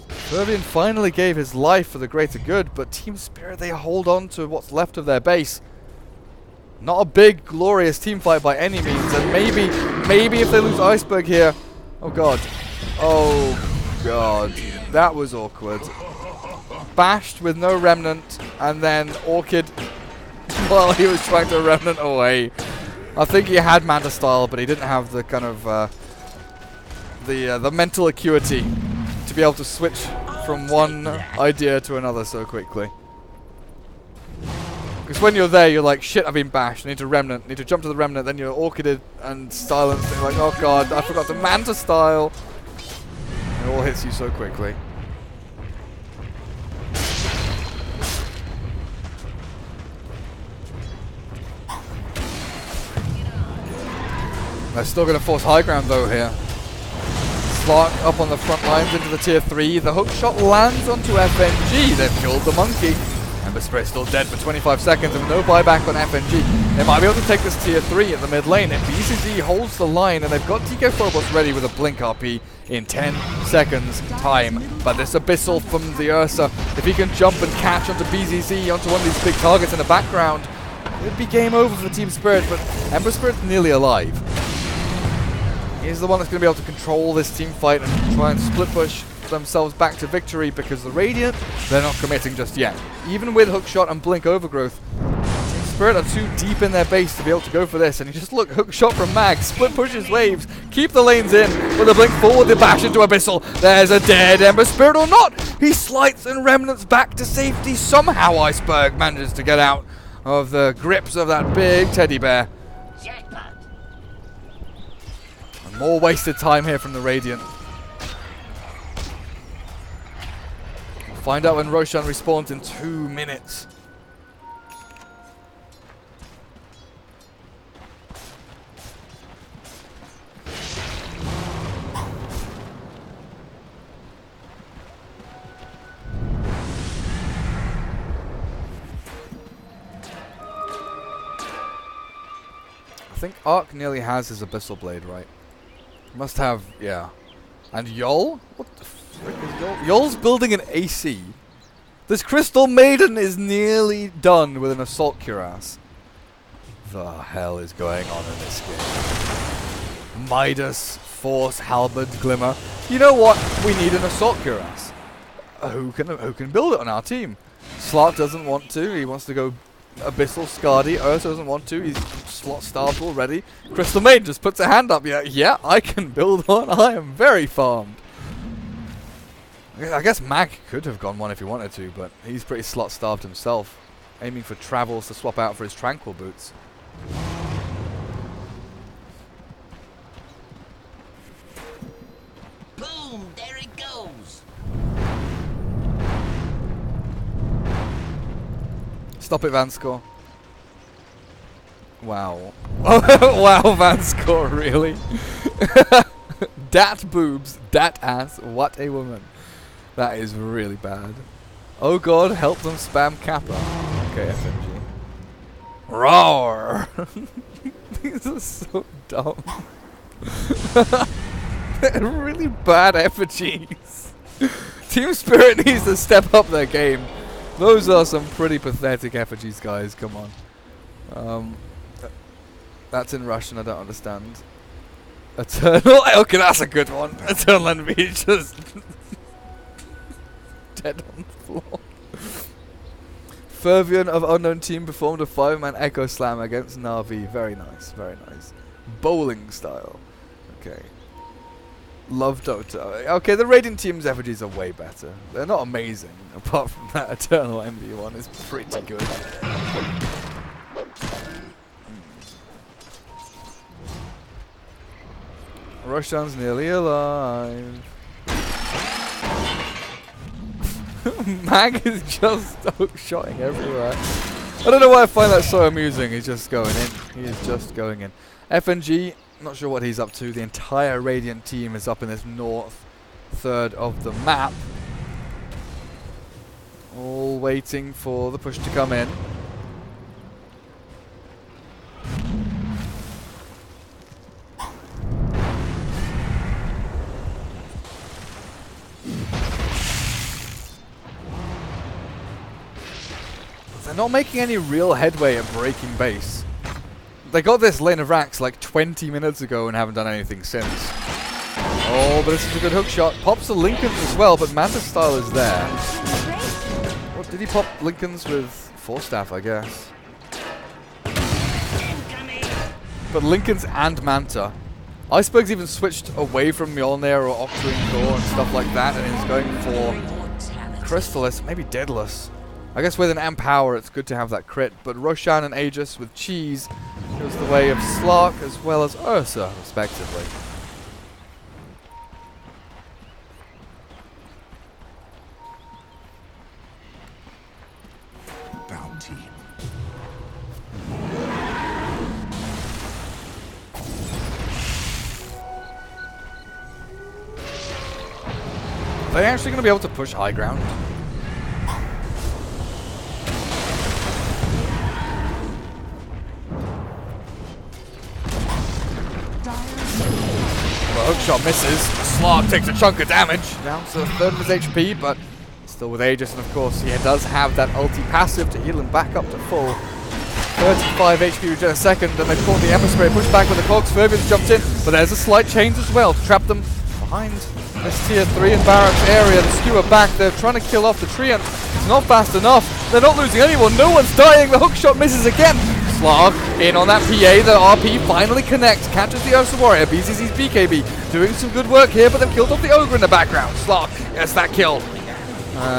Fervian finally gave his life for the greater good, but Team Spirit, they hold on to what's left of their base. Not a big, glorious team fight by any means, and maybe if they lose Iceberg here... Oh god. Oh god. That was awkward. Bashed with no Remnant, and then Orchid... while he was trying to Remnant away. I think he had Manta style, but he didn't have the kind of the mental acuity to be able to switch from one idea to another so quickly. Because when you're there, you're like, shit, I've been bashed. I need to Remnant. Need to jump to the Remnant. Then you're Orchided and silenced. And you're like, oh god, I forgot the Manta style. It all hits you so quickly. They're still going to force high ground though here. Slark up on the front lines into the tier 3. The hook shot lands onto FNG. They've killed the monkey. And Ember Spirit still dead for 25 seconds and no buyback on FNG. They might be able to take this tier 3 at the mid lane. If BCG holds the line, and they've got DK Phobos ready with a Blink RP in 10 seconds time. But this Abyssal from the Ursa, if he can jump and catch onto BZZ, onto one of these big targets in the background, it'd be game over for Team Spirit, but Ember Spirit's nearly alive. He's the one that's going to be able to control this team fight and try and split push themselves back to victory, because the Radiant, they're not committing just yet. Even with Hookshot and Blink Overgrowth, Team Spirit are too deep in their base to be able to go for this. And you just look, Hookshot from Mag, split pushes waves, keep the lanes in, with a Blink forward, they bash into Abyssal. There's a dead Ember Spirit or not. He slides and remnants back to safety. Somehow Iceberg manages to get out of the grips of that big teddy bear. Jackpot. And more wasted time here from the Radiant. Find out when Roshan respawns in 2 minutes. I think Ark nearly has his Abyssal Blade, right? Must have, yeah. And Yol? What the frick is Yol? Yol's building an AC. This Crystal Maiden is nearly done with an Assault Cuirass. The hell is going on in this game? Midas, Force, Halberd, Glimmer. You know what? We need an Assault Cuirass. Who can build it on our team? Slark doesn't want to. He wants to go Abyssal, Skadi. Ursa doesn't want to. He's slot starved already. Crystal Maiden just puts a hand up. Yeah, I can build one. I am very farmed. I guess Mag could have gone one if he wanted to, but he's pretty slot starved himself. Aiming for travels to swap out for his Tranquil boots. Boom! There it goes. Stop it, Vanscore. Wow. Wow, Vanscore, really? Dat boobs, dat ass, what a woman. That is really bad. Oh god, help them spam Kappa. Okay, FNG. Roar! These are so dumb. They're really bad effigies. Team Spirit needs to step up their game. Those are some pretty pathetic effigies, guys. Come on. That's in Russian. I don't understand. Eternal. Okay, that's a good one. Eternal enemy just dead on the floor. Fervian of Unknown Team performed a 5-man Echo Slam against Na'Vi. Very nice. Very nice. Bowling style. Okay. Love Dota. Okay, the Radiant Team's effigies are way better. They're not amazing, apart from that Eternal Envy one is pretty good. Roshan's nearly alive. Mag is just shotting everywhere. I don't know why I find that so amusing. He's just going in. He is just going in. FNG, not sure what he's up to. The entire Radiant team is up in this north third of the map. All waiting for the push to come in. They're not making any real headway at breaking base. They got this lane of racks like 20 minutes ago and haven't done anything since. Oh, but this is a good hook shot. Pops the Lincolns as well, but Manta's style is there. What, did he pop Lincolns with Force Staff, I guess? But Lincolns and Manta. Iceberg's even switched away from Mjolnir or Octarine Core and stuff like that, and is going for Crystallis, maybe Deadless. I guess with an Empower, it's good to have that crit, but Roshan and Aegis with Cheese goes the way of Slark as well as Ursa, respectively. Bounty. Are they actually going to be able to push high ground? hookshot misses. Slark takes a chunk of damage, down to a third of his HP, but still with Aegis, and of course he does have that ulti passive to heal him back up to full. 35 HP regen a second, and they've caught the Ember Spray, pushed back with the cogs. Fervian's jumped in, but there's a slight change as well to trap them behind this tier 3 and barracks area. The skewer back, they're trying to kill off the Treant. It's not fast enough. They're not losing anyone. No one's dying. The hookshot misses again. Slark in on that PA. The RP finally connects. Catches the Ursa Warrior. BZZ's BKB doing some good work here, but they've killed off the Ogre in the background. Slark gets that kill.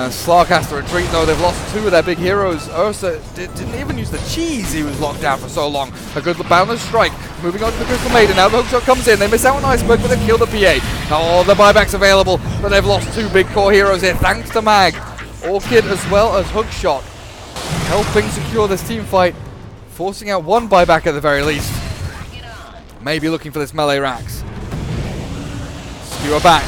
Slark has to retreat though. They've lost 2 of their big heroes. Ursa didn't even use the cheese. He was locked down for so long. A good boundless strike. Moving on to the Crystal Maiden. Now the hookshot comes in. They miss out on Iceberg, but they've killed the PA. Oh, the buyback's available, but they've lost 2 big core heroes here thanks to Mag. Orchid as well as Hookshot helping secure this team fight, forcing out 1 buyback at the very least. Maybe looking for this melee Rax. Skewer back.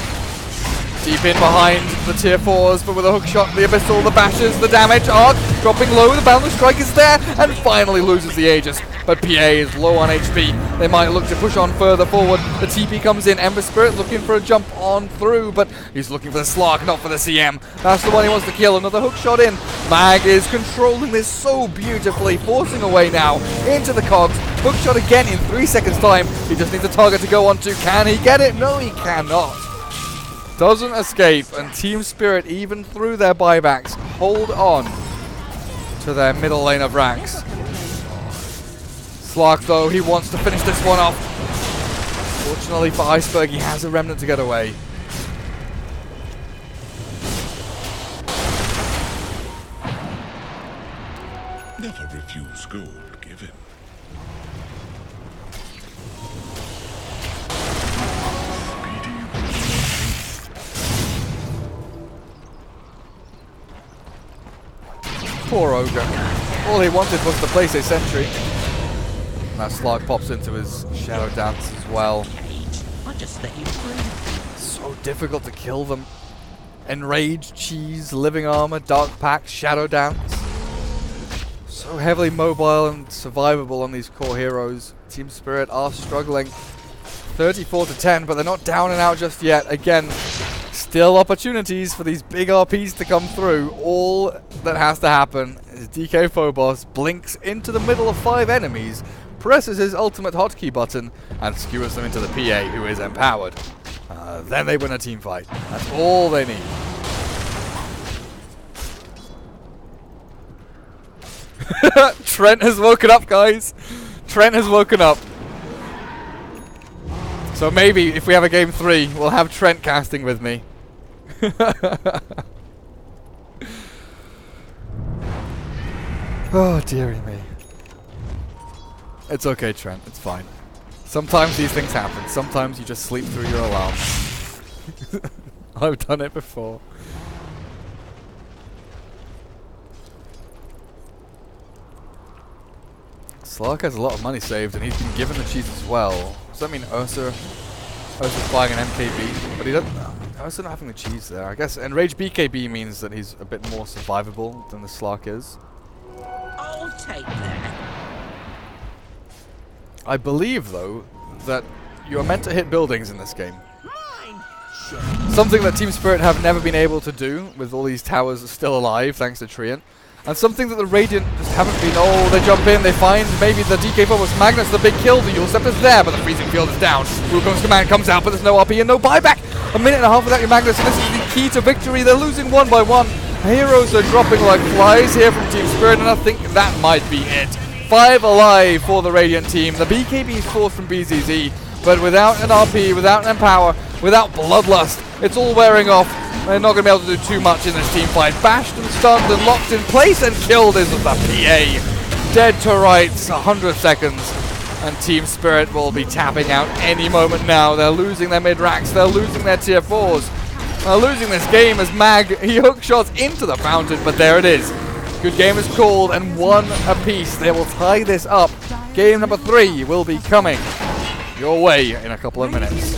Deep in behind the tier 4s, but with a hookshot, the Abyssal, the bashes, the damage, Arc dropping low, the boundless strike is there, and finally loses the Aegis. But PA is low on HP. They might look to push on further forward. The TP comes in, Ember Spirit looking for a jump on through, but he's looking for the Slark, not for the CM. That's the one he wants to kill. Another hookshot in. Mag is controlling this so beautifully, forcing away now into the cogs. Hookshot again in 3 seconds time. He just needs a target to go onto. Can he get it? No, he cannot. Doesn't escape, and Team Spirit, even through their buybacks, hold on to their middle lane of Rax. Slark, though, he wants to finish this one off. Fortunately for Iceberg, he has a remnant to get away. Never refuse gold given. Poor Ogre. All he wanted was to place a sentry. And that Slark pops into his Shadow Dance as well. I'll just let you free. So difficult to kill them. Enraged, Cheese, Living Armor, Dark Pact, Shadow Dance. So heavily mobile and survivable on these core heroes. Team Spirit are struggling. 34-10, but they're not down and out just yet. Again, still opportunities for these big RPs to come through. All that has to happen is DK Phobos blinks into the middle of 5 enemies, presses his ultimate hotkey button, and skewers them into the PA, who is empowered. Then they win a team fight. That's all they need. Trent has woken up, guys. Trent has woken up. So maybe if we have a game 3, we'll have Trent casting with me. Oh, dearie me. It's okay, Trent. It's fine. Sometimes these things happen. Sometimes you just sleep through your alarm. I've done it before. Slark has a lot of money saved, and he's been given the cheese as well. Does that mean Ursa's buying an MKB? But he doesn't. Ursa not having the cheese there. I guess Enraged BKB means that he's a bit more survivable than the Slark is. I'll take that. I believe, though, that you are meant to hit buildings in this game. Mine. Something that Team Spirit have never been able to do, with all these towers still alive, thanks to Treant. And something that the Radiant just haven't been. Oh, they jump in, they find maybe the DK Phobos Magnus, the big kill. The Yule Scepter's there, but the freezing field is down. Wukong's command comes out, but there's no RP and no buyback. A minute and a half without your Magnus, and this is the key to victory. They're losing 1 by 1. Heroes are dropping like flies here from Team Spirit, and I think that might be it. 5 alive for the Radiant team. The BKB is forced from BZZ, but without an RP, without an Empower, without Bloodlust, it's all wearing off. They're not going to be able to do too much in this team fight. Bashed and stunned and locked in place and killed is the PA. Dead to rights, 100 seconds. And Team Spirit will be tapping out any moment now. They're losing their mid-racks. They're losing their tier 4s. They're losing this game as Mag, he hook shots into the fountain, but there it is. Good game is called, and 1 apiece. They will tie this up. Game number 3 will be coming your way in a couple of minutes.